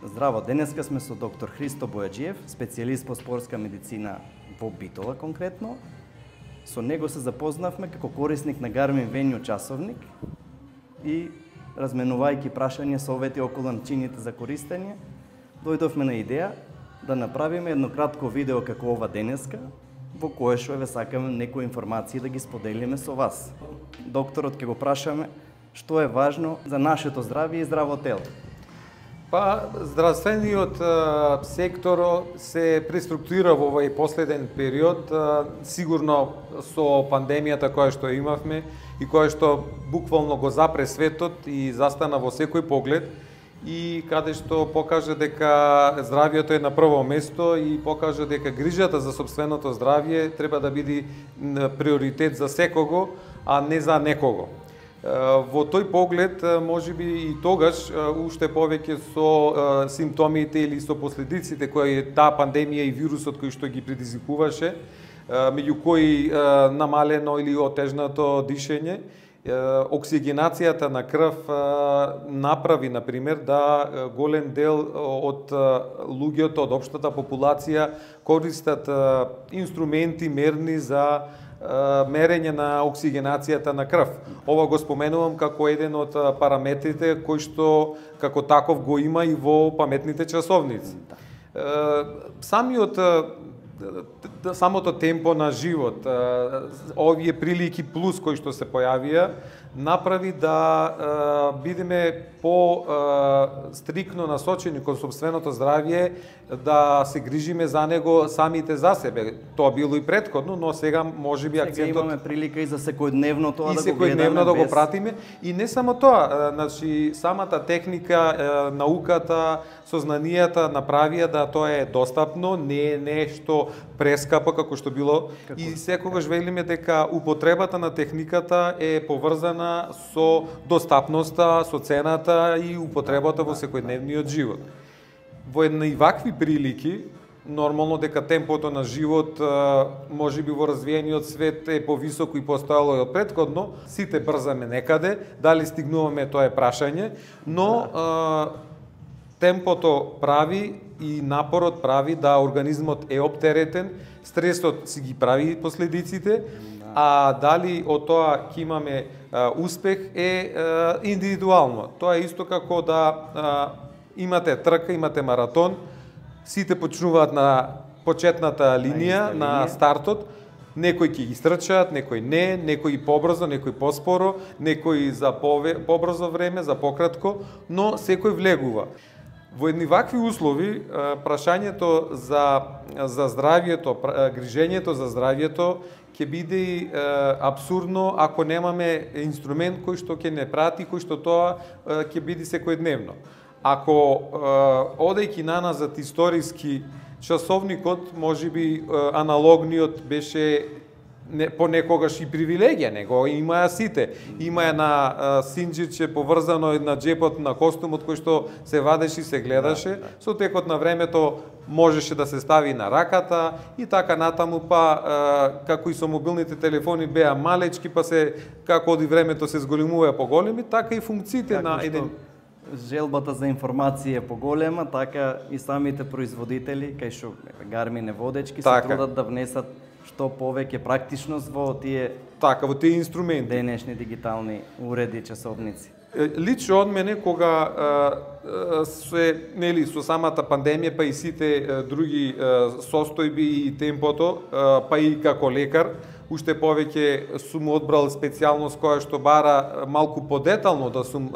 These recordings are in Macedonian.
Здраво, денеска сме со доктор Христо Бојаджиев, специјалист по спортска медицина во Битола конкретно. Со него се запознавме како корисник на Garmin Venue часовник и разменувајќи прашања, совети околу начините за користење, дојдовме на идеја да направиме едно кратко видео како ова денеска, во кое што ве сакаме некои информации да ги споделиме со вас. Докторот ќе го прашаме што е важно за нашето здравје и здраво тело. Па, здравствениот сектор се преструктурира во овој последен период, сигурно со пандемијата која што имавме и која што буквално го запре светот и застана во секој поглед и каде што покажа дека здравјето е на прво место и покажа дека грижата за сопственото здравје треба да биде приоритет за секого, а не за некого. Во тој поглед, можеби и тогаш, уште повеќе со симптомите или со последиците кои таа пандемија и вирусот кој што ги предизвикуваше, меѓу кои намалено или отежнато дишење, оксигенацијата на крв направи, например, да голем дел од луѓето, од општата популација користат инструменти мерни за мерење на оксигенацијата на крв. Ова го споменувам како еден од параметрите кој што како таков го има и во паметните часовници. Самото темпо на живот, овие прилики плюс кои што се појавија, направи да бидеме по стрикно насочени кон сопственото здравје, да се грижиме за него самите за себе. Тоа било и претходно, но сега можеби акцентот... Сега имаме прилика и за секојдневно тоа да го гледаме. И секојдневно да го пратиме. И не само тоа, значи самата техника, науката, сознанијата направија да тоа е достапно, не е нешто прескапо како што било. И секогаш велиме дека употребата на техниката е поврзана со достапноста, со цената и употребата во секојдневниот живот. Во едни вакви прилики, нормално дека темпото на живот можеби во развиениот свет е повисоко и постојало од претходно, сите брзаме некаде, дали стигнуваме тоа е прашање, но темпото прави и напорот прави да организмот е оптеретен, стресот си ги прави последиците, а дали од тоа ќе имаме успех е индивидуално. Тоа е исто како да имате трка, имате маратон, сите почнуваат на почетната линија, на стартот, некои ќе ги стрчаат, некои не, некои побрзо, некои поспоро, некои за побрзо време, за пократко, но секој влегува. Во едни вакви услови, прашањето за здравјето, грижењето за здравјето ќе биде и абсурдно ако немаме инструмент кој што ќе не прати, кој што тоа ќе биде секојдневно. Ако одејќи наназад историски, часовникот можеби аналогниот беше понекогаш и привилегија, него имаа сите. Има на синџирче поврзано на джепот на костумот кој што се вадеше и се гледаше. Со текот на времето можеше да се стави на раката и така натаму, па како и со мобилните телефони беа малечки, па се како оди времето се зголемува поголеми, така и функциите на еден... Желбата за информација е поголема, така и самите производители, кај што Garmin е водечки, се трудат да внесат што повеќе практичност во тие инструменти, денешни дигитални уреди, часовници. Лично од мене, кога со самата пандемија, па и сите други состојби и темпото, па и како лекар, уште повеќе сум одбрал специјалност која што бара малку подетално да сум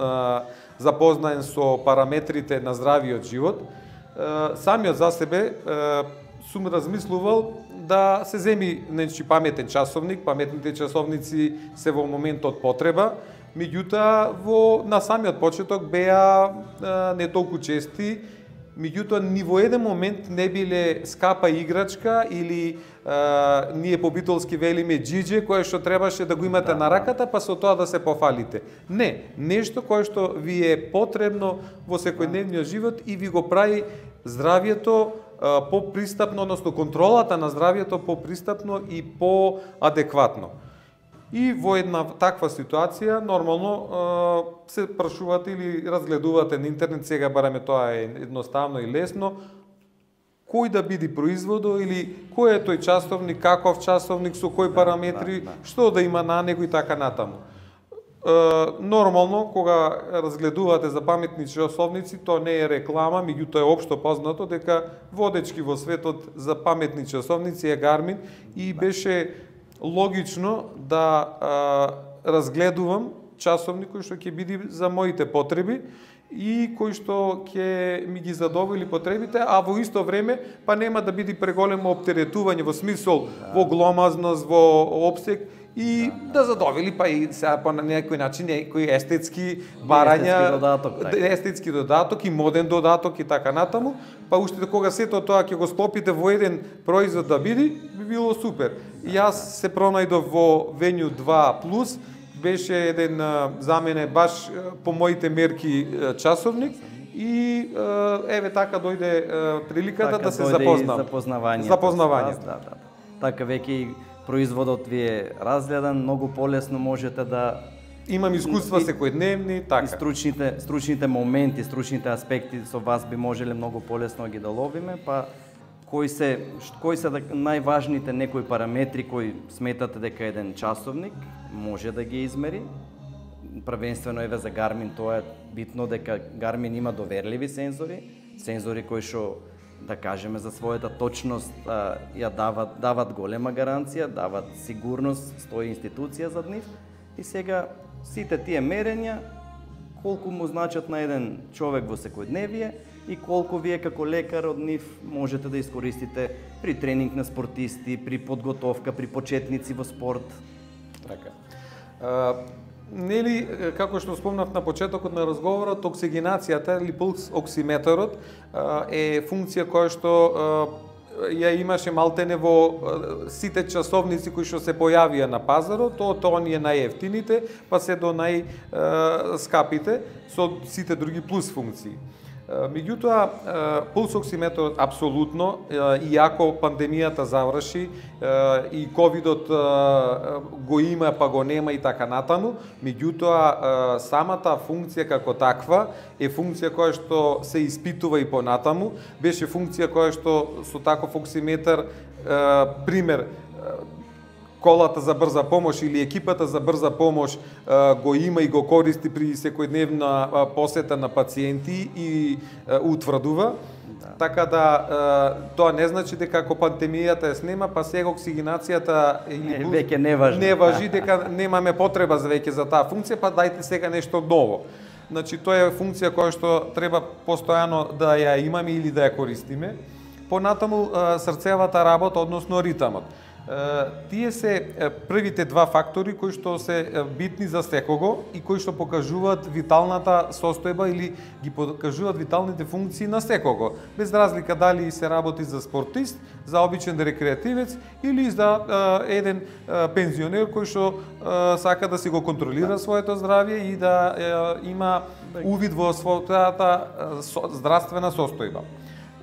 запознаен со параметрите на здравиот живот. Самиот за себе сум размислувал да се земи паметен часовник. Паметните часовници се во моментот потреба, меѓутоа на самиот почеток беа не толку чести, меѓутоа ни во еден момент не биле скапа играчка или ние по битолски велиме джидже кое што требаше да го имате на раката па со тоа да се пофалите. Не, нешто кое што ви е потребно во секојдневниот живот и ви го прави здравјето попристапно, односно контролата на здравјето попристапно и поадекватно. И во една таква ситуација нормално се прашувате или разгледувате на интернет, сега бараме тоа е едноставно и лесно, кој да биде производо или кој е тој часовник, каков часовник, со кои параметри, што да има на него и така натаму. Нормално, кога разгледувате за паметни часовници, тоа не е реклама, меѓутоа е општо познато дека водечки во светот за паметни часовници е Garmin и беше логично да разгледувам часовник кој што ќе биде за моите потреби и кој што ќе ми ги задоволи потребите, а во исто време па нема да биде преголемо оптеретување во смисол во гломазност, во опсег и да задоволи па и сега по некој начин некои естетски барања, естетски додаток и моден додаток и така натаму, па уште кога сето тоа ќе го склопите во еден производ да биде, би било супер. И јас се пронајдов во Venue 2 Plus, беше еден за мене баш по моите мерки часовник и еве така дојде приликата да се запознам. Запознавањето. Да. Така веќе и производот ви е разгледан, многу полесно можете да имам искуства секојдневни, така. И стручните моменти, стручните аспекти со вас би можеле многу полесно ги доловиме, па кои се најважните некои параметри кои сметате дека еден часовник може да ги измери? Првенствено еве за Garmin тоа е битно дека Garmin има доверливи сензори кои што да кажеме за својата точност ја дават голема гаранција, дават сигурност, стои институција зад нив и сега сите тие мерења колку му значат на еден човек во секојдневие и колку вие како лекар од нив можете да искористите при тренинг на спортисти, при подготовка, при почетници во спорт. Така. Нели, како што спомнав на почетокот на разговорот, оксигенацијата или пулс оксиметарот е функција која што ја имаше малтене во сите часовници кои што се појавија на пазарот, од оние најевтините, па се до најскапите со сите други плюс функции. Меѓутоа, пулс оксиметарот апсолутно, иако пандемијата заврши и ковидот го има па го нема и така натаму, меѓутоа самата функција како таква е функција која што се испитува и понатаму, беше функција која што со таков оксиметар, пример, колата за брза помош или екипата за брза помош го има и го користи при секојдневна посета на пациенти и утврдува. Така да тоа не значи дека ако пандемијата е снема, па сега оксигенацијата веќе не важи, дека немаме потреба за веќе за таа функција, па дајте сега нешто ново. Значи тоа е функција која што треба постојано да ја имаме или да ја користиме. Понатаму срцевата работа, односно ритамот. Тие се првите два фактори кои што се битни за секого и кои што покажуваат виталната состојба или ги покажуваат виталните функции на секого, без разлика дали се работи за спортист, за обичен рекреативец или за еден пензионер кој што сака да си го контролира своето здравје и да има увид во својата здравствена состојба.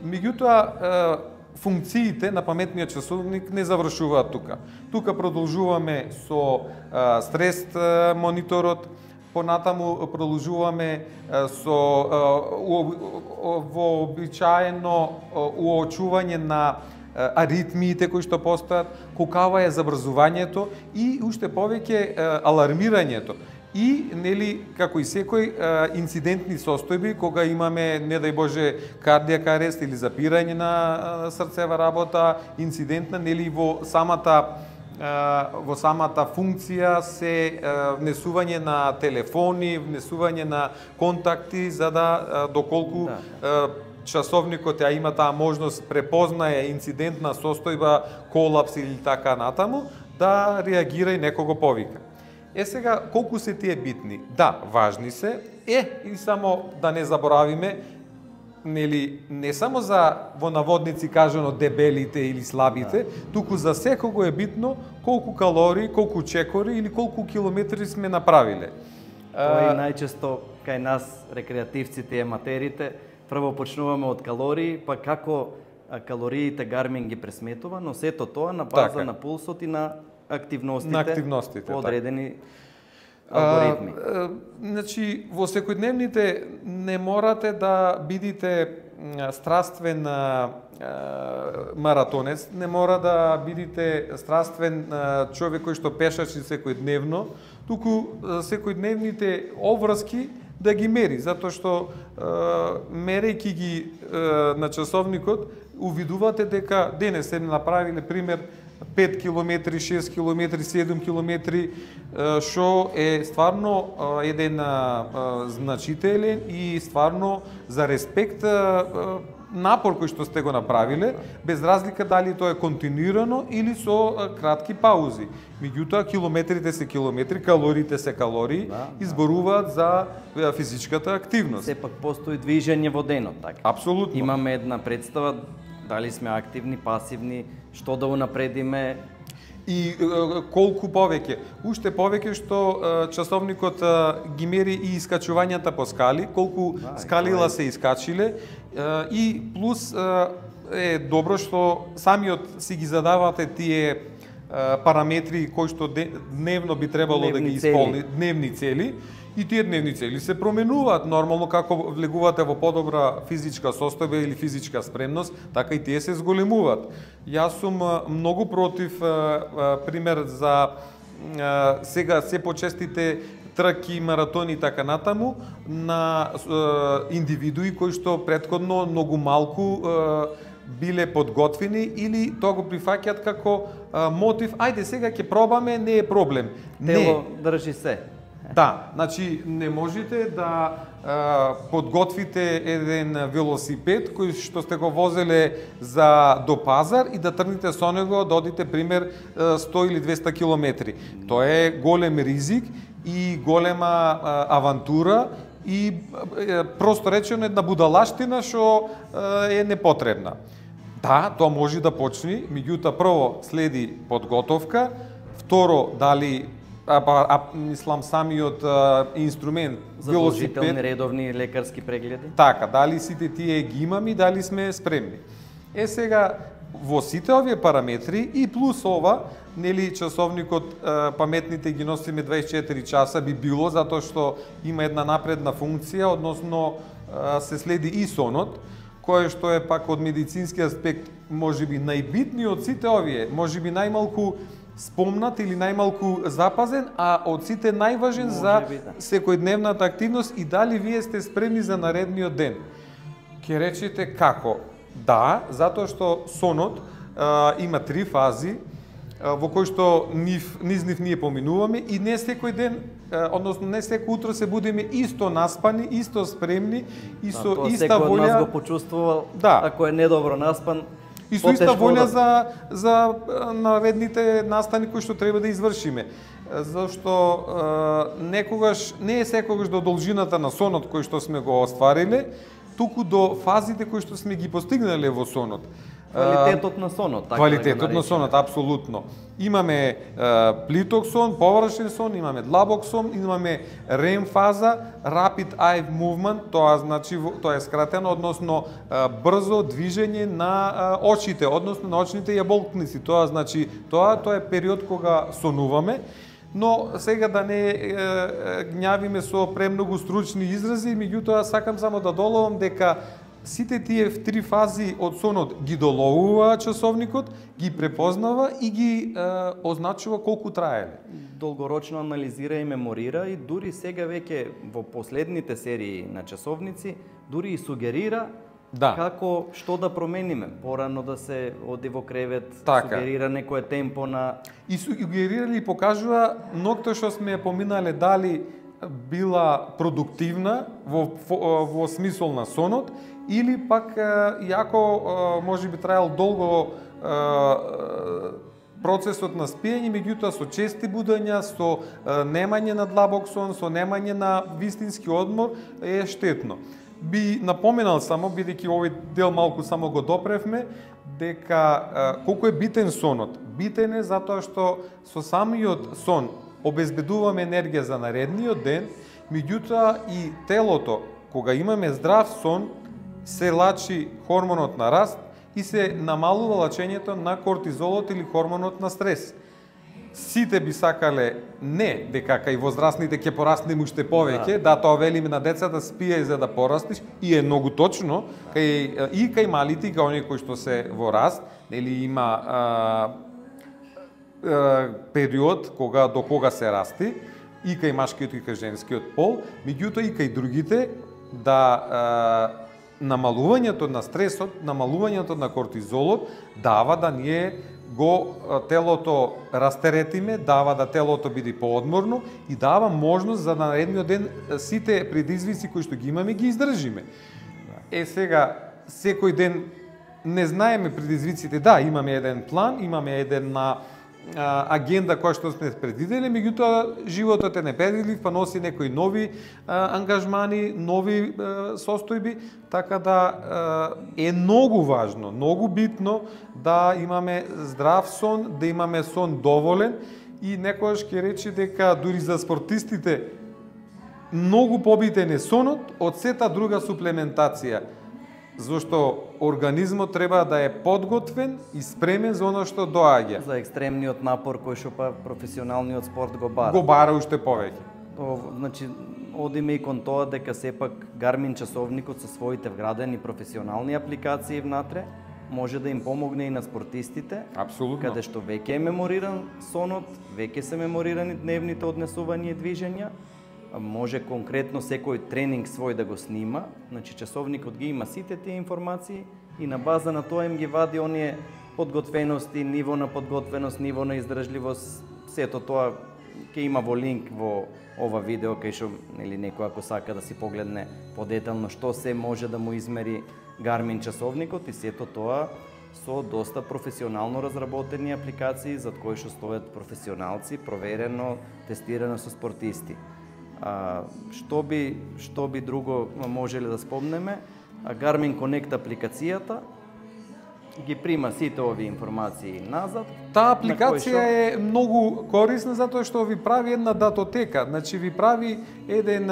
Меѓутоа, функциите на паметниот часовник не завршуваат тука. Тука продолжуваме со стрес мониторот, понатаму продолжуваме со вообичаено уочување на аритмиите кои што постојат, колкава е забрзувањето и уште повеќе алармирањето. И, нели, како и секој инцидентни состојби, кога имаме, не дај Боже, кардијак арест или запирање на срцева работа, инцидентна, нели, во самата функција се внесување на телефони, внесување на контакти, за да доколку часовникот ја има таа можност препознае инцидентна состојба, колапс или така натаму, да реагира и некого повика. Сега, колку се тие битни? Да, важни се. И само да не заборавиме, нели, не само за во наводници кажано дебелите или слабите, туку за секого е битно колку калории, колку чекори или колку километри сме направиле. Тоа и најчесто кај нас рекреативците и аматерите прво почнуваме од калории, па како калориите Garmin ги пресметува, но сето тоа на база на пулсот и на активностите по така. одредени алгоритми. Значи, во секојдневните не морате да бидите страствен маратонец, не мора да бидите страствен човек кој што пешачи секојдневно, туку секојдневните обврски да ги мери, затоа што мерејќи ги на часовникот, увидувате дека денес се направиле пример 5 км, 6 км, 7 км, што е стварно еден значителен и стварно за респект напор кој што сте го направиле, без разлика дали тоа е континуирано или со кратки паузи. Меѓутоа, километрите се километри, калориите се калории, изборуваат за физичката активност. Сепак постои движење во денот, така? Апсолутно. Имаме една представа дали сме активни, пасивни, што да унапредиме. И колку повеќе. Уште повеќе што часовникот ги мери и искачувањата по скали, колку скалила се искачиле, и плюс е добро што самиот си ги задавате тие параметри кои што дневно би требало да ги исполни, дневни цели, и тие дневни цели се променуваат. Нормално како влегувате во подобра физичка состојба или физичка спремност, така и тие се зголемуваат. Јас сум многу против пример за сега се почестите трки, маратони и така натаму на индивидуи кои што претходно многу малку биле подготвени или тоа го прифаќаат како мотив, ајде сега ќе пробаме, не е проблем. Тело држи се. Да, значи не можете да подготвите еден велосипед кој што сте го возеле до пазар и да тргнете со него да одите пример 100 или 200 километри. Тоа е голем ризик и голема авантура и просто речено една будалаштина што е непотребна. Да, тоа може да почне, меѓутоа прво следи подготовка, второ дали мислам самиот инструмент, задолжителни редовни лекарски прегледи. Така, дали сите тие ги имаме и дали сме спремни. Сега во сите овие параметри и плюс ова, нели часовникот паметните ги носиме 24 часа би било затоа што има една напредна функција, односно се следи и сонот, кое што е пак од медицински аспект можеби најбитниот од сите овие, можеби најмалку спомнат или најмалку запазен, а од сите најважен за секојдневната активност и дали вие сте спремни за наредниот ден. Ке речете како? Да, затоа што сонот има 3 фази во кои што низ нив ние поминуваме и не секој ден, односно не секој утро се будиме исто наспани, исто спремни и со иста волја. Секој од нас го почувствувал, ако е недобро наспан, и со иста волја за наредните настани кои што треба да извршиме. Зашто некогаш не е секогаш до должината на сонот кој што сме го оствариле, туку до фазите кои што сме ги постигнале во сонот. Квалитетот на сонот, така квалитетот на сонот, апсолутно. Имаме плиток сон, површен сон, имаме длабок сон, имаме REM фаза, Rapid Eye Movement, тоа значи тоа е скратено, односно брзо движење на очите, односно на очните јаболкници. Тоа значи тоа е период кога сонуваме. Но сега да не гњавиме со премногу стручни изрази, меѓутоа сакам само да доловам дека сите тие 3 фази од сонот ги доловува часовникот, ги препознава и ги означува колку траеле. Долгорочно анализира и меморира и дури сега веќе во последните серии на часовници дури и сугерира како што да промениме. Порано да се оди во кревет, сугерира некое темпо на... И сугерира и покажува ноќто што сме поминале дали била продуктивна во смисол на сонот или пак иако може би траел долго процесот на спиење, меѓутоа со чести будења, со немање на длабок сон, со немање на вистински одмор е штетно. Би напоменал само, бидејќи овој дел малку само го допревме, дека колку е битен сонот. Битен е затоа што со самиот сон обезбедуваме енергија за наредниот ден, меѓутоа и телото, кога имаме здрав сон, се лачи хормонот на раст и се намалува лачењето на кортизолот или хормонот на стрес. сите би сакале не дека кај возрастните ќе пораснем уште повеќе, да тоа велиме на децата спиеј за да порастиш и е многу точно, кај малите и кај оние кои што се во раст, нели има период до кога се расти и кај машкиот и кај женскиот пол, меѓутоа и кај другите да намалувањето на стресот, намалувањето на кортизолот дава да ние телото растеретиме, дава да телото биде поодморно и дава можност за наредниот ден сите предизвици кои што ги имаме ги издржиме. Сега секој ден не знаеме предизвиците, да, имаме еден план, имаме една агенда која што сме предвидели, меѓутоа животот е непредвидлив, па носи некои нови ангажмани, нови состојби, така да е многу важно, многу битно да имаме здрав сон, да имаме сон доволен и некојаш ќе рече дека дури за спортистите многу побитен е сонот од сета друга суплементација. Зашто организмот треба да е подготвен и спремен за оно што доаѓа. За екстремниот напор кој што професионалниот спорт го бара. Го бара уште повеќе. Значи, одиме и кон тоа дека сепак Garmin часовникот со своите вградени професионални апликации внатре може да им помогне и на спортистите. Апсолутно. Каде што веќе е мемориран сонот, веќе се меморирани дневните однесувања и движења. Може конкретно секој тренинг свој да го снима, значи часовникот ги има сите тие информации и на база на тоа им ги вади оние подготвености, ниво на подготвеност, ниво на издржливост, сето тоа ќе има во линк во ова видео кај што нели некој ако сака да си погледне подетално што се може да му измери Garmin часовникот и сето тоа со доста професионално разработени апликации зад кои што стојат професионалци, проверено, тестирано со спортисти. Што би друго можеле да спомнеме? Garmin Connect апликацијата ги прима сите овие информации назад. Таа апликација е многу корисна затоа што ви прави една датотека, значи ви прави еден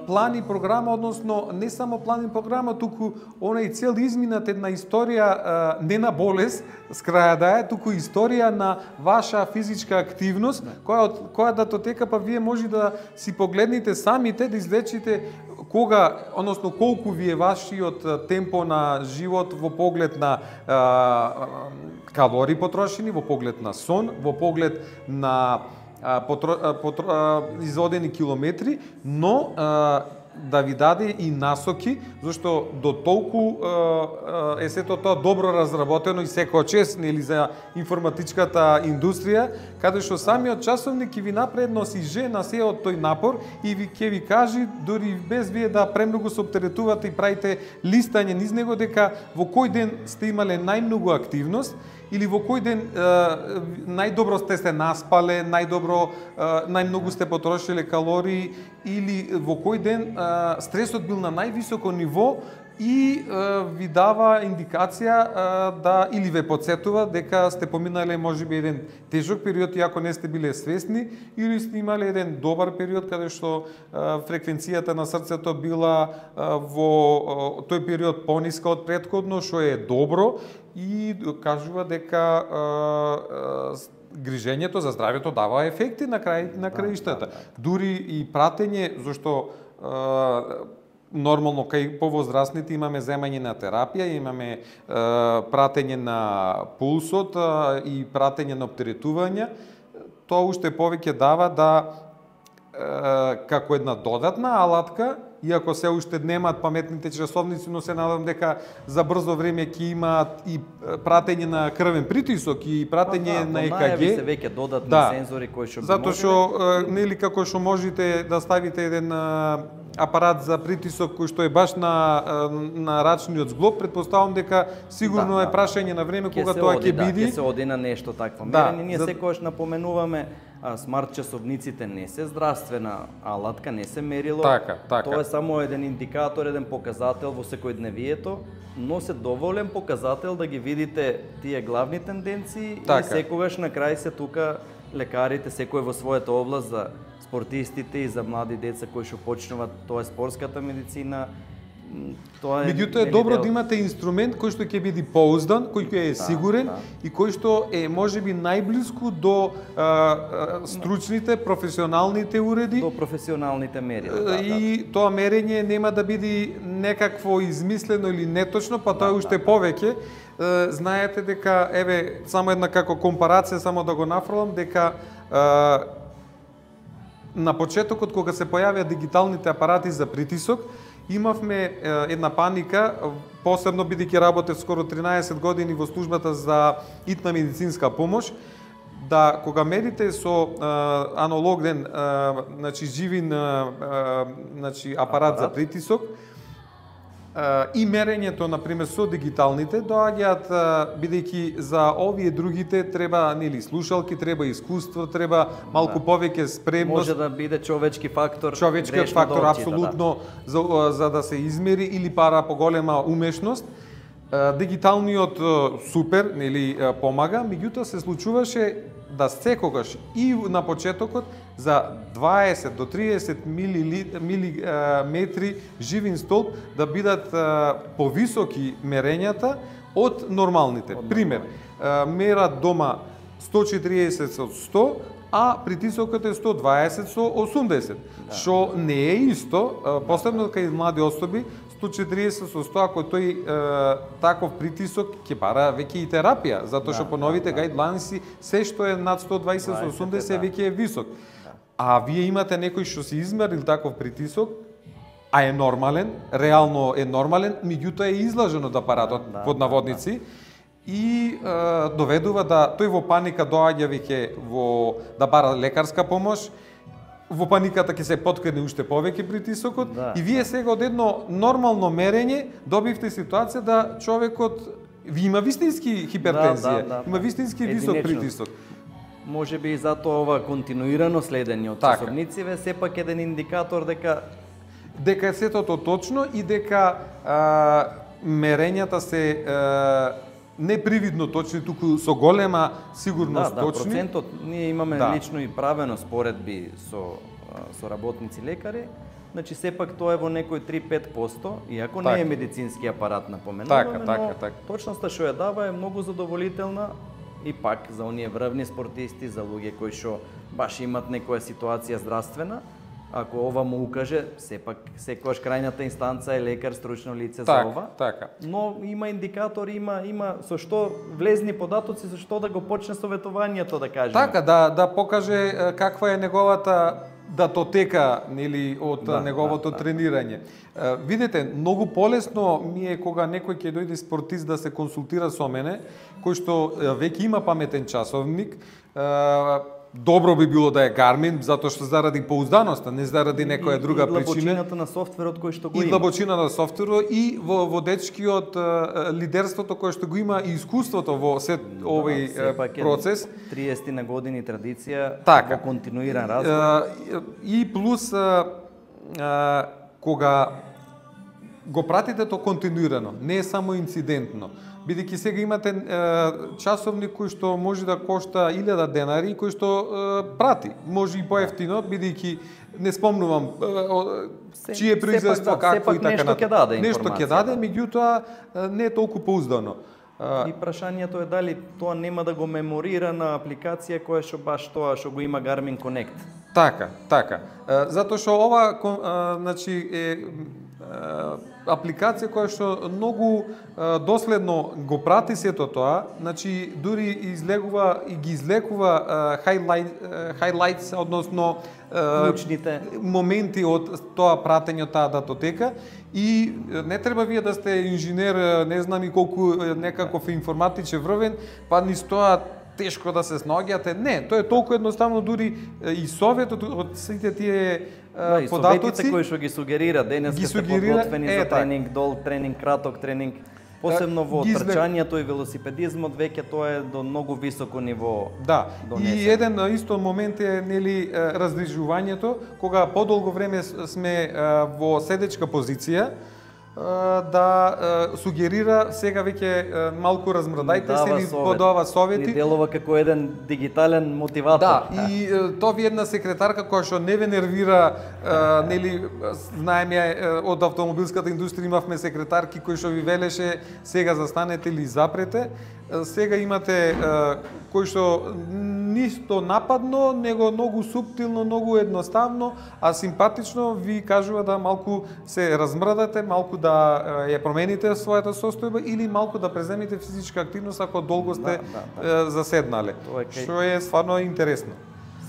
план и програма, односно не само план и програма, туку онај цел изминат една историја не на болест, с краја да е, туку историја на ваша физичка активност, која датотека па вие може да си погледнете самите, да извлечите кога, односно колку ви е вашиот темпо на живот во поглед на калории потрошени, во поглед на сон, во поглед на изодени километри, но да ви даде и насоки, зашто до толку е сето тоа добро разработено и секоја чест нели за информатичката индустрија, каде што самиот часовник ќе ви направи едно сиже на сеот тој напор и ќе ви кажи дури без вие да премногу се оптеретувате и правите листање низ него дека во кој ден сте имале најмногу активност или во кој ден најдобро сте се наспале, најмногу сте потрошиле калории или во кој ден стресот бил на највисоко ниво и ви дава индикација да или ве потсетува дека сте поминале можеби еден тежок период иако не сте биле свесни или сте имале еден добар период каде што фреквенцијата на срцето била во тој период пониска од претходно, што е добро и кажува дека грижењето за здравјето дава ефекти на краиштата. Дури и пратење, зашто нормално кај повозрастните имаме земање на терапија, имаме пратење на пулсот и пратење на оптеретувања, тоа уште повеќе дава да како една додатна алатка, иако се уште немаат паметните часовници, но се надам дека за брзо време ќе имаат и пратење на крвен притисок и пратење на ЕКГ. Најави се веќе додатни сензори кои што би можеле. Затоа што нели како што можете да ставите еден апарат за притисок кој што е баш на рачниот зглоб, претпоставам дека сигурно е прашање на време кога тоа ќе биде. Ќе се оди на нешто такво мерење. Ние секогаш напоменуваме смарт часовниците не се здравствена алатка, не се мерило. Тоа е само еден индикатор, еден показател во секојдневието, но се доволен показател да ги видите тие главни тенденции и секогаш на крај се тука лекарите, секој во својата област за спортистите и за млади деца кои што почнуваат, тоа е спортската медицина, Тоа Меѓутоа е добро да имате инструмент кој што ќе биде поуздан, кој е сигурен и кој што е можеби најблиску до стручните, професионалните уреди. До професионалните мерила. И тоа мерење нема да биде некакво измислено или неточно, па тоа уште повеќе. Знаете дека, еве, само една како компарација, само да го нафрлам, дека на почетокот кога се појавија дигиталните апарати за притисок, имавме една паника, посебно бидејќи работев скоро 13 години во службата за итна медицинска помош, да кога мерите со аналоген, значи живин значи апарат за притисок, и мерењето, например, со дигиталните доаѓаат, бидејќи за овие другите треба нели слушалки, треба искуство, треба малку повеќе спремност. Може да биде човечки фактор. Човечкиот фактор апсолутно за да се измери или пара поголема умешност. Дигиталниот супер, нели, помага, меѓутоа се случуваше да секогаш и на почетокот за 20 до 30 милиметри живин столб да бидат повисоки мерењата од нормалните. Пример, мерат дома 140 со 100, а притисокот е 120 со 80, што не е исто, посебно кај млади особи. 140 со 100, ако тој таков притисок ќе бара веќе и терапија, затоа што по новите гайдлайнси се што е над 120 со 80 веќе е висок. А вие имате некој што се измерил таков притисок, а е нормален, реално е нормален, меѓутоа е излажен од апаратот под наводници и доведува да тој во паника доаѓа веќе во да бара лекарска помош. Во паниката ќе се поткрене уште повеќе притисокот и вие сега од едно нормално мерење добивте ситуација да човекот ви има вистински хипертензија, има вистински висок притисок. Може би и затоа ова континуирано следење од часовнициве сепак еден индикатор дека е сетото точно и дека мерењата се непривидно точни, туку со голема сигурност точни. Процентот, ние имаме лично и правено споредби со работници лекари, значи сепак тоа е во некој 3-5%, иако не е медицински апарат, напоменуваме, но точноста што ја дава е многу задоволителна и пак за оние врвни спортисти, за луѓе кои што баш имат некоја ситуација здравствена, ако ова му укаже, сепак секогаш крајната инстанца е лекар, стручно лице за ова. Но има индикатори, има со што влезни податоци за што да го почне советувањето, да кажеме. Така, да покаже каква е неговата датотека, нели, од неговото тренирање. Видете, многу полесно ми е кога некој ќе дојде спортист да се консултира со мене, кој што веќе има паметен часовник. Добро би било да е Garmin, затоа што заради поузданоста, не заради некоја друга причина. И длабочината на софтверот кој што го има. И длабочина на софтверот и во дечкиот лидерството кој што го има и искуството во сет овој процес. 30 на години традиција, во континуиран развој. И плюс кога го пратите то континуирано, не е само инцидентно. Бидејќи сега имате часовник кој што може да кошта 1000 денари, кој што прати, може и поевтино, бидејќи не спомнувам чие производство, какво и така натаму. Нешто ќе даде, меѓутоа не е толку поуздано. И прашањето е дали тоа нема да го меморира на апликација која што баш тоа што го има Garmin Connect. Така. Затоа што ова значи е апликација која што многу доследно го прати сето тоа, значи дури излегува и ги излекува highlights, односно клучните моменти од тоа пратење, од таа датотека, и не треба вие да сте инженер, не знам и колку некаков информатичен врвен, па низ тоа тешко да се снаоѓате. Не, тоа е толку едноставно, дури и советот од сите тие податоци. Советите кои што ги сугерира, денеска сте подготвени за тренинг дол, тренинг краток, тренинг посебно во трчањето и велосипедизмот, веќе тоа е до многу високо ниво. И еден исто момент е, нели, раздржувањето, кога подолго време сме во седечка позиција, да сугерира сега веќе малку размрдајте се или подава совети. Ни делува како еден дигитален мотиватор. Да, и тоа ви една секретарка која што не ве нервира, нели знаеме од автомобилската индустрија имавме секретарки кои што ви велеше сега застанете или запрете. Сега имате кој што ништо нападно, него многу суптилно, многу едноставно, а симпатично ви кажува да малку се размрдате, малку да ја промените својата состојба или малку да преземите физичка активност ако долго сте заседнале. Што е стварно интересно.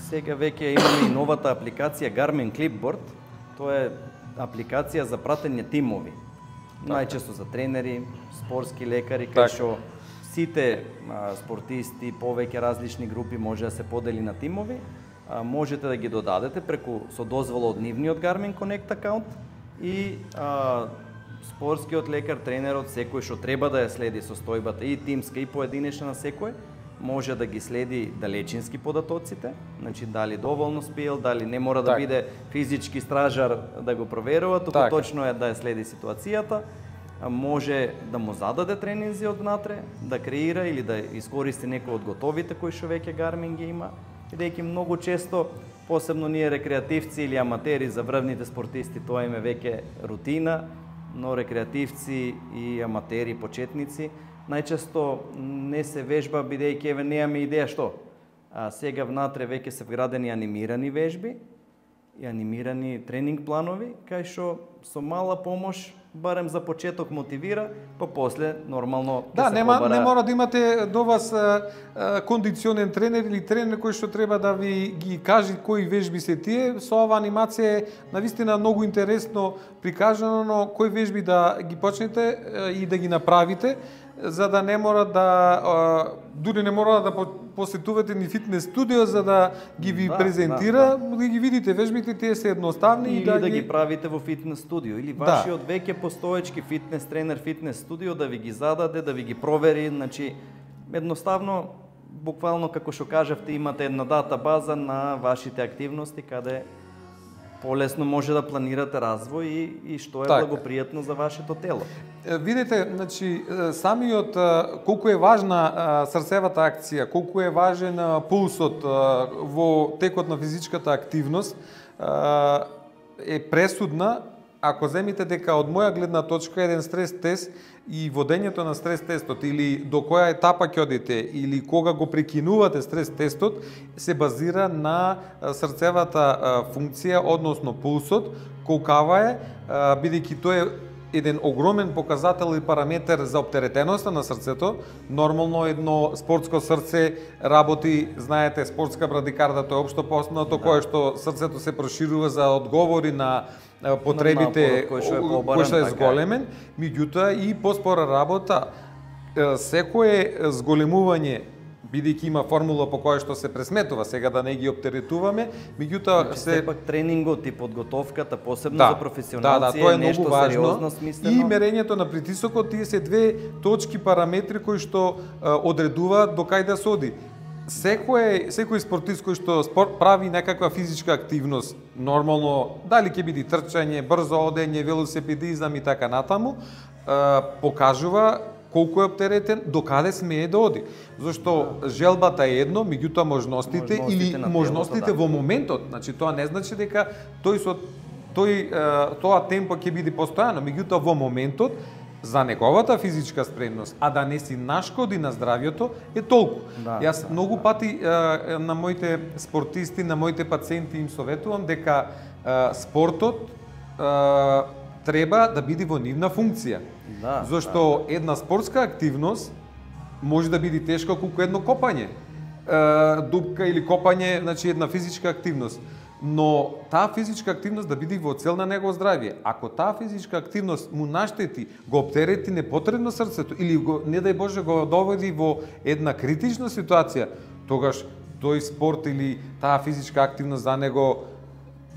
Сега веќе имаме и новата апликација Garmin Clipboard. Тоа е апликација за пратење тимови. Најчесто за тренери, спортски лекари, кај што сите спортисти, повеќе различни групи може да се подели на тимови. Можете да ги додадете преку со дозвола од нивниот Garmin Connect акаунт и спортскиот лекар, тренерот, секој што треба да ја следи состојбата и тимска и поединечна на секој, може да ги следи далечински податоците, значи дали доволно спиел, дали не мора да биде физички стражар да го проверува, туку точно е да ја следи ситуацијата. Може да му зададе тренинзи однатре, да креира или да искористи некој од готовите кои што веќе Garmin ги има, бидејќи многу често, посебно ние рекреативци или аматери, за врвните спортисти, тоа им е веќе рутина, но рекреативци и аматери, почетници, најчесто не се вежба, бидејќи еве немаме идеја што. Сега внатре веќе се вградени анимирани вежби и анимирани тренинг планови, кај што со мала помош барем за почеток мотивира, па после нормално ќе се побара. Не мора да имате до вас кондиционен тренер или тренер кој што треба да ви ги каже кои вежби се тие. Со ова анимација е навистина многу интересно прикажано, но кои вежби да ги почнете и да ги направите, за да не мора да дури не мора да посетувате ни фитнес студио за да ги ви презентира, да ги видите вежбите, тие се едноставни или да ги правите во фитнес студио или вашиот веќе постоечки фитнес тренер, фитнес студио да ви ги зададе, да ви ги провери, значи едноставно буквално како што кажавте имате една дата база на вашите активности каде полесно може да планирате развој и што е благопријатно за вашето тело. Видите, значи самиот колку е важна срцевата акција, колку е важен пулсот во текот на физичката активност е пресудна ако земите дека од моја гледна точка еден стрес тест и водењето на стрес тестот или до која етапа ќе одите или кога го прекинувате стрес тестот се базира на срцевата функција, односно пулсот, колкава е, бидејќи тој е еден огромен показател и параметар за оптеретеноста на срцето. Нормално едно спортско срце работи, знаете, спортска брадикарда, тоа е општо познато, кое што срцето се проширува за одговори на потребите кој што е зголемен, меѓутоа и поспора работа, секое зголемување, бидејќи има формула по која што се пресметува, сега да не ги оптеретуваме, меѓутоа сепак тренингот и подготовката, посебно за професионалци, тоа е нешто сериозно, смислено. И мерењето на притисокот, тие се две точки параметри кои што одредуваат до кај да се оди. Секој спортист кој што прави некаква физичка активност, нормално, дали ќе биде трчање, брзо одење, велосипедизам и така натаму, покажува колку е оптеретен, до каде смее да оди. Зашто желбата е едно, меѓутоа можностите или можностите во моментот, значи тоа не значи дека тоа темпо ќе биде постојано, меѓутоа во моментот за неговата физичка спремност, а да не си нашкоди на здравјето, е толку. Јас многу пати на моите спортисти, на моите пациенти им советувам дека спортот треба да биде во нивна функција. Зашто една спортска активност може да биде тешка колку едно копање. Дупка или копање, значи една физичка активност. Но таа физичка активност да биде во цел на негово здравје. Ако таа физичка активност му наштети, го оптерети непотребно срцето или го, не дај Боже, го доведи во една критична ситуација, тогаш тој спорт или таа физичка активност за него,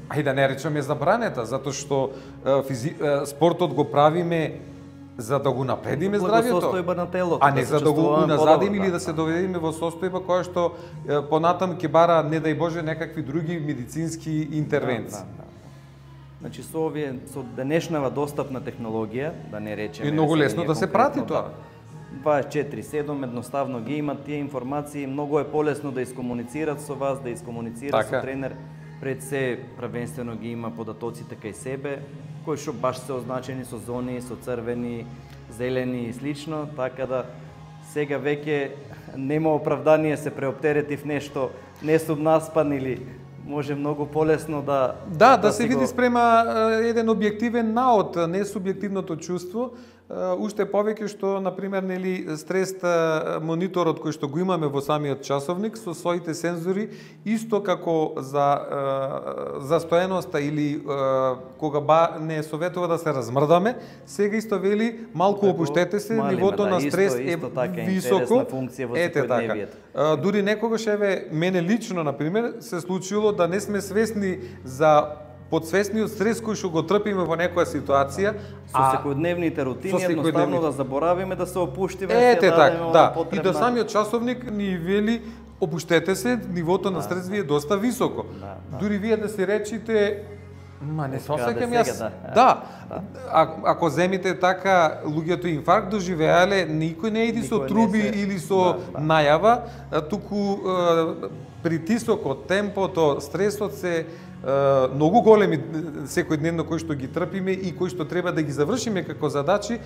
ајде да не речеме забранета, затоа што спортот го правиме за да го напредиме здравјето, на телото, а не за да го уназадиме или да се доведеме во состојба која што понатам ќе бара, не дај Боже, некакви други медицински интервенции. Значи со денешнава достапна технологија, да не речеме... Е многу лесно да се прати тоа. 24/7 едноставно ги имат тие информации, многу е полесно да искомуницират со вас, да искомуницира со тренер. Пред се првенствено ги има податоците кај себе, кои што баш се означени со зони, со црвени, зелени и слично, така да сега веќе нема оправдание се преоптеретив нешто, не сум наспан или може многу полесно да се види спрема еден објективен наод, не субјективното чувство, уште повеќе што на пример нели стрес мониторот кој што го имаме во самиот часовник со своите сензори, исто како за стоеноста или кога не советува да се размрдаме, сега исто вели малку опуштете се, нивото на стрес е високо. Ете така. Дури некогаш мене лично на пример се случило да не сме свесни за подсвесниот стрес кој што го трпиме во некоја ситуација, со секојдневните рутини едноставно да заборавиме да се опуштиме, ете така, да. И до самиот часовник ни вели опуштете се, нивото на стрес ви е доста високо. Дури вие да се речите не се осеќам јас. Да. Ако земите така луѓето инфаркт доживеале, никој не иди со труби или со најава, туку притисокот, темпото, стресот се многу големи секојдневно кои што ги трпиме и кои што треба да ги завршиме како задачи,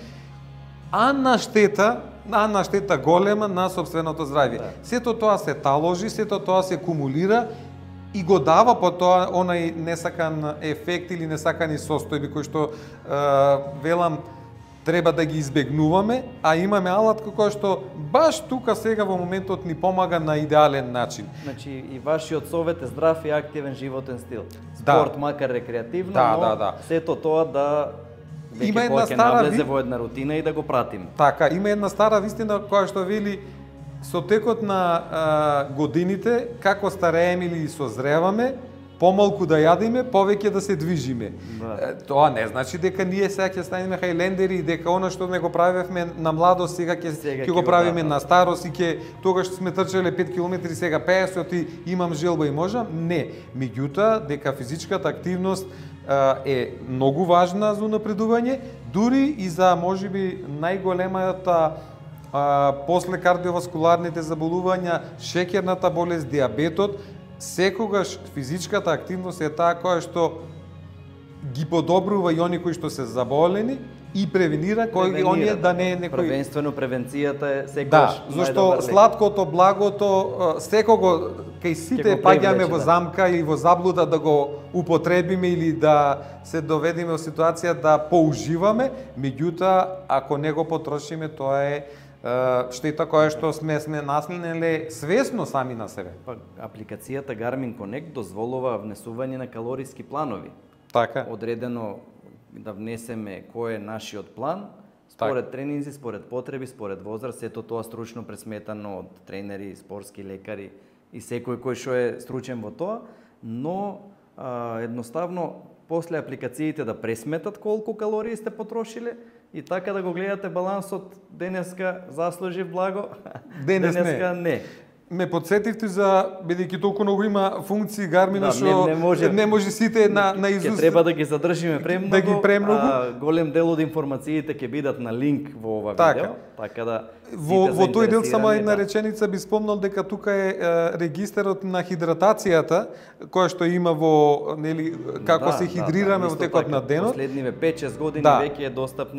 а на штета голема на сопственото здравје. Сето тоа се таложи, сето тоа се кумулира и го дава по тоа онај несакан ефект или несакани состојби кои што велам треба да ги избегнуваме, а имаме алатка која што баш тука сега во моментот ни помага на идеален начин. Значи и вашиот совет е здрав и активен животен стил. Спорт макар рекреативно, но сето тоа да има една стара навлезе во една рутина и да го пратиме. Така, има една стара вистина која што вели со текот на годините како старееме или созреваме, помалку да јадиме, повеќе да се движиме. Тоа не значи дека ние сега ќе станеме хајлендери и дека она што не го правевме на младост сега ќе го правиме на старост и ќе тогаш сме трчале 5 километри сега 50 и имам желба и можам. Не, меѓутоа дека физичката активност е многу важна за напредување, дури и за можеби најголемата после кардиоваскуларните заболувања, шеќерната болест, диабетот. Секогаш физичката активност е таа која што ги подобрува и они кои што се заболени и превенира кои оние да не е некој. Првенствено превенцијата е секогаш. Да, зашто сладкото, благото, секого кај сите паѓаме во замка или во заблуда да го употребиме или да се доведеме во ситуација да поуживаме, меѓутоа ако не го потрошиме, тоа е штета која што сме наслинеле свесно сами на себе. Апликацијата Garmin Connect дозволува внесување на калориски планови. Така. Одредено да внесеме кој е нашиот план, според тренинзи, според потреби, според возраст, сето тоа стручно пресметано од тренери, спортски лекари и секој кој што е стручен во тоа, но едноставно после апликациите да пресметат колку калории сте потрошиле и така да го гледате балансот, денеска заслужив благо, денеска не. Ме подсетивте за, бидејќи толку многу има функции Гармина што не може сите на изуст. Ќе треба да ги задржиме премногу, да ги премногу. Голем дел од информациите ќе бидат на линк во ова видео, така да во тој дел само една реченица би спомнал дека тука е регистарот на хидратацијата која што има во нели како се хидрираме во текот на денот. Последниве 5-6 години веќе е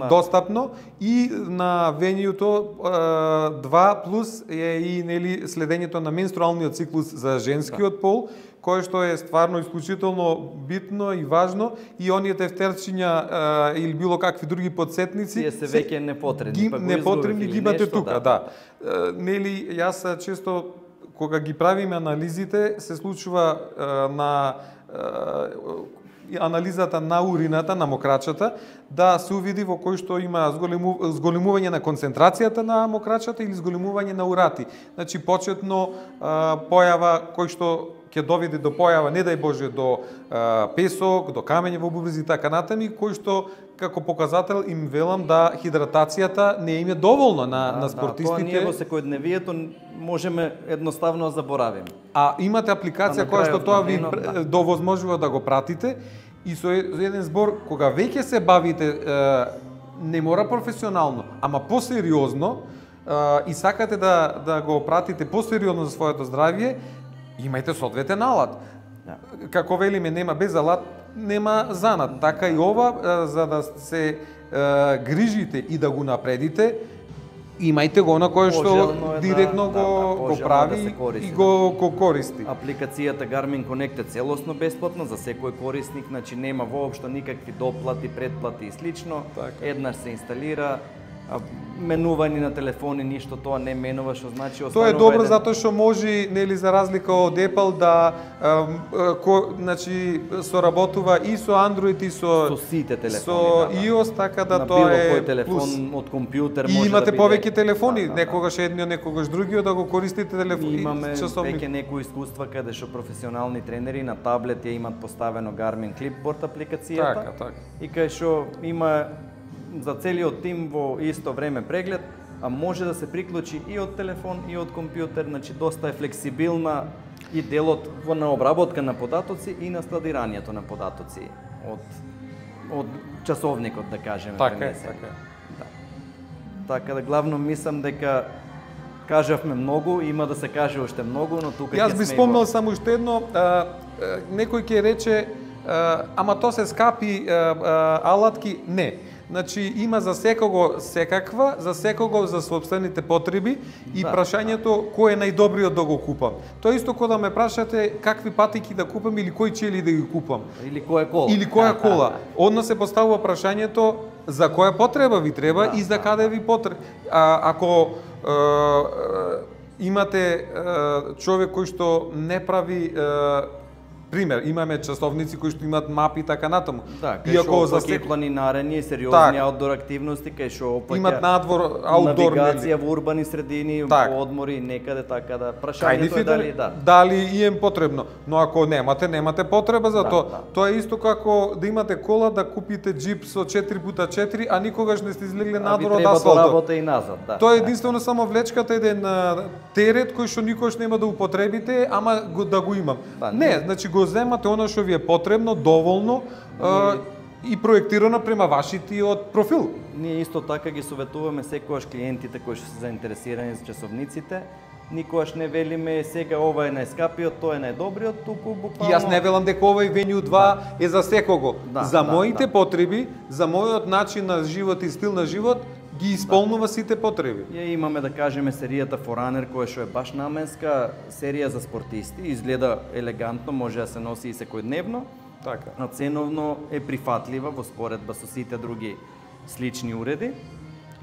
достапно и на венијуто 2 плюс е и нели следењето на менструалниот циклус за женскиот пол, кое што е стварно исклучително битно и важно, и оние тефтерчиња или било какви други подсетници се веќе непотребни ги имате тука, да. Нели јас често кога ги правиме анализите се случува на анализата на урината, на мокрачата, да се увиди во кој што има зголемување на концентрацијата на мокрачата или зголемување на урати. Значи, почетно појава кој што ќе доведе до појава, не дај Боже, до песок, до камење во бубрези и така натаму, кој што како показател им велам да хидратацијата не им е доволно на спортистите. Тоа ние во секојдневието можеме едноставно да заборавиме. А имате апликација која што тоа ви довозможува да го пратите И со еден збор, кога веќе се бавите, не мора професионално, ама посериозно, и сакате да го пратите посериозно за своето здравје, имајте соодветен алат. Како велиме, нема без алат, нема занат. Така и ова, за да се грижите и да го напредите, имајте го на кое што директно го прави и го користи. Апликацијата Garmin Connect е целосно бесплатна за секој корисник, значи нема воопшто никакви доплати, предплати и слично. Еднаш се инсталира, менување на телефони, ништо тоа не менува, што значи тоа е добро затоа што може, нели, за разлика од Apple да значи соработува и со Android и со сите телефони, со iOS, така да тоа е било кој телефон од компјутер може да биде. И имате повеќе телефони, некогаш едниот, некогаш другиот, да го користите телефони. Имаме веќе некои искуства каде што професионални тренери на таблет ја имат поставено Garmin Clipboard апликацијата. Така. И кај што има за целиот тим во исто време преглед, а може да се приклучи и од телефон и од компјутер, значи доста е флексибилна и делот на обработка на податоци и на складирањето на податоци од часовникот, да кажеме. Така е. Да. Така да главно мислам дека кажавме многу, има да се каже уште многу, но тука Јас би спомнал само уште едно, некој ќе рече, ама тоа се скапи алатки, не. Значи има за секого секаква, за секого за собствените потреби и прашањето кој е најдобриот да го купам. Тоа исто кога да ме прашате какви патики да купам или кои чели да ги купам. Или која кола. Или која кола. Однос се поставува прашањето за која потреба ви треба и за каде ви потреба. Ако имате човек кој што не прави пример, имаме часовници кои што имаат мапи и така натаму. Да, кај што опаќа планинарење, сериозни аутдор активности, кај што опаќа имат надвор, аутдор, навигација во урбани средини, во одмори, некаде, така да. Прашањето е дали дали им потребно, но ако немате потреба за тоа. Тоа е исто како да имате кола, да купите джип со 4x4, а никогаш не сте излегле надвор од асфалтот. Треба да работа и назад, да. Тоа е единствено само влечката, еден терет кој што никогаш нема да употребите, ама да го имам. Не, значи го земате она што ви е потребно, доволно и проектирано према вашиот профил. Ние исто така ги советуваме секогаш клиентите кои што се заинтересирани за часовниците, никогаш не велиме сега ова е најскапиот, тоа е најдобриот, туку буквално. И јас не велам дека овој Venue 2 е за секого. За моите потреби, за мојот начин на живот и стил на живот, ги исполнува сите потреби. Ја имаме, да кажеме, серијата Forerunner, која што е баш наменска серија за спортисти, изгледа елегантно, може да се носи и секојдневно. Така. А ценовно е прифатлива во споредба со сите други слични уреди.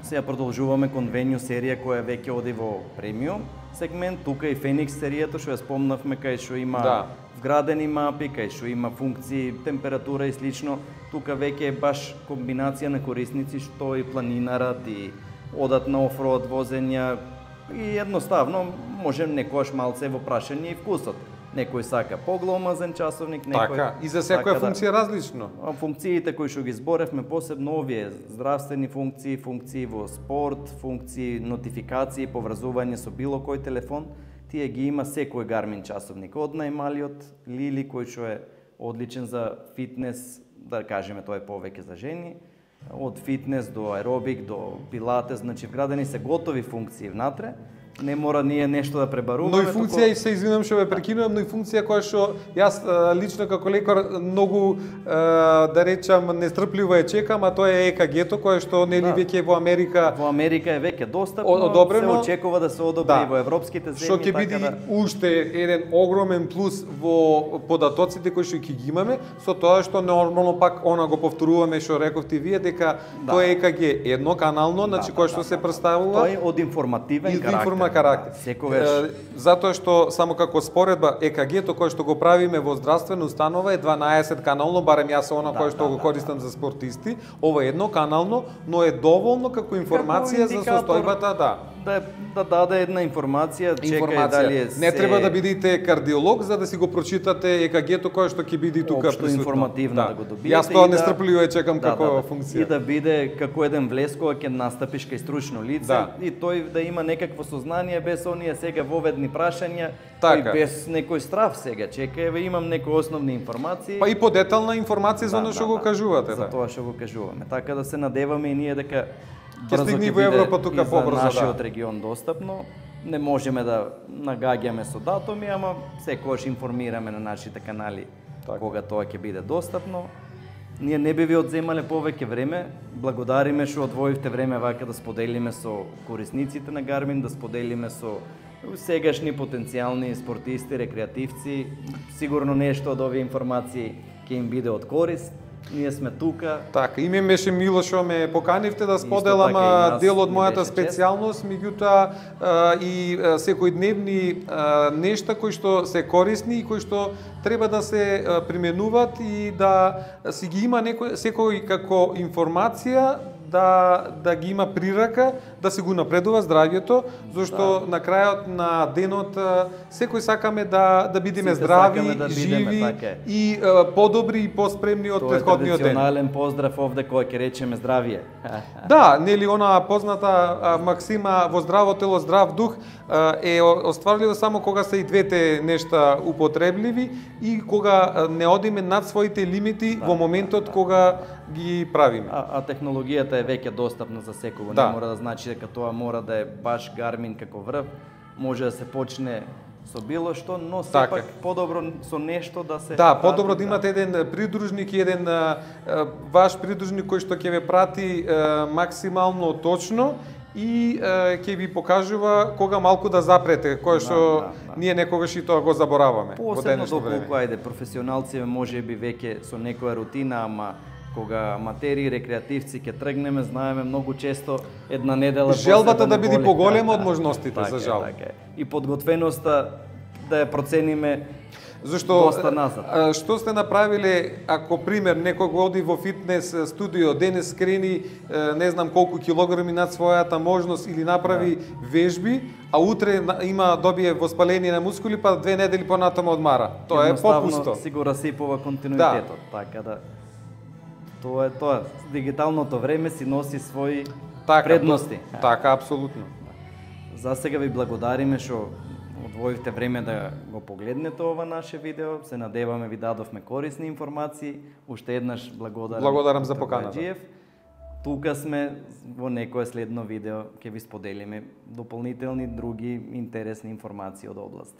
Сега продолжуваме кон Venue серија која веќе оди во премиум сегмент, тука и Phoenix серијата што ја спомнавме, кај што има вградени мапи, кај што има функции, температура и слично. Тука веќе е баш комбинација на корисници што и планинарат и одат на офроад возења и едноставно може некојаш малце во прашање и вкусот. Некој сака погломазен часовник, некој така, и за секоја функција различно. Функциите кои што ги зборевме, посебно овие здравствени функции, функции во спорт, функции нотификации, поврзување со било кој телефон, тие ги има секој Garmin часовник, од најмалиот Lily кој што е одличен за фитнес, да кажеме тоа е повеќе за жени, од фитнес до аеробик, до пилатес, значи вградени се готови функции внатре. Не мора ние нешто да пребаруваме. Но и функција, и се извинувам што ве прекинувам, но и функција која што јас лично како лекар многу да речам нестрпливо е чекам, а тоа е ЕКГ-то кое што нели веќе во Америка е веќе достапно, одобрено, се очекува да се одобри во европските земји, што ќе биде уште еден огромен плюс во податоците кои што ќе ги имаме, со тоа што нормално пак она го повторуваме што рековте вие дека тоа е ЕКГ едноканално, значи кое што се представува. Тоа е од информативен карактер. Секогаш. Затоа што само како споредба ЕКГ-то кое што го правиме во здравствена установа е 12 канално, барем јас она кое што го користам за спортисти, ова е едноканално, но е доволно како информација за состојбата, да даде една информација, чекај дали е Не треба да бидете кардиолог за да си го прочитате ЕКГ-то кое што ќе биде тука општо информативно да го добиете. Јас тоа нестрпливо чекам како функција. И да биде како еден влез кога ќе настапиш кај стручно лице и тој да има некакво сознание без оние сега воведни прашања, и без некој страв сега. Чекај, имам некои основни информации. Па и подетална информација за оно што го кажувате, за тоа што го кажуваме. Така да се надеваме и ние дека ќе стигне во Европа тука побрзо, нашиот регион достапно. Не можеме да нагаѓаме со датуми, ама секогаш информираме на нашите канали кога тоа ќе биде достапно. Ние не би ви одземале повеќе време. Благодариме што одвоивте време вака да споделиме со корисниците на Garmin, да споделиме со сегашни потенцијални спортисти, рекреативци. Сигурно нешто од овие информации ќе им биде од корист. Ние сме тука. Така, и ме беше мило што ме поканивте да споделам дел од мојата специјалност, меѓутоа и секојдневни нешта кои што се корисни и кои што треба да се применуваат и да си ги има секој како информација да ги има прирака, да се го напредува здравјето, зашто на крајот на денот секој сакаме да бидеме здрави, живи и подобри и поспремни од претходниот ден. Тоа е традиционален поздрав овде кој ќе речеме здравје. Да, нели она позната максима во здраво тело здрав дух е остварлива само кога се и двете нешта употребливи и кога не одиме над своите лимити во моментот кога ги правиме. А технологијата е веќе достапна за секого. Не мора да значи дека тоа мора да е баш Garmin како врв. Може да се почне со било што, но сепак подобро со нешто да се... Да, подобро да имате еден придружник и еден ваш придружник кој што ќе ве прати максимално точно и ќе ви покажува кога малку да запрете, кое што ние некогаш и тоа го забораваме. Посебно доколку професионалци може би веќе со некоја рутина, ама кога аматери, рекреативци ќе тргнеме, знаеме многу често една недела желбата да биде поголема од можностите, за жал. И подготвеноста да ја процениме зашто доста назад. Што сте направиле ако пример некој го оди во фитнес студио, денес крени не знам колку килограми над својата можност или направи вежби, а утре добие воспаление на мускули, па 2 недели понатаму одмара. Тоа е попусто. Си го расипува континуитетот, така да тоа е тоа. Дигиталното време си носи своји предности. Така, апсолутно. За сега ви благодариме што одвоивте време да го погледнете ова наше видео. Се надеваме ви дадовме корисни информации. Уште еднаш благодарам за поканата. Тука сме во некое следно видео ќе ви споделиме дополнителни други интересни информации од област.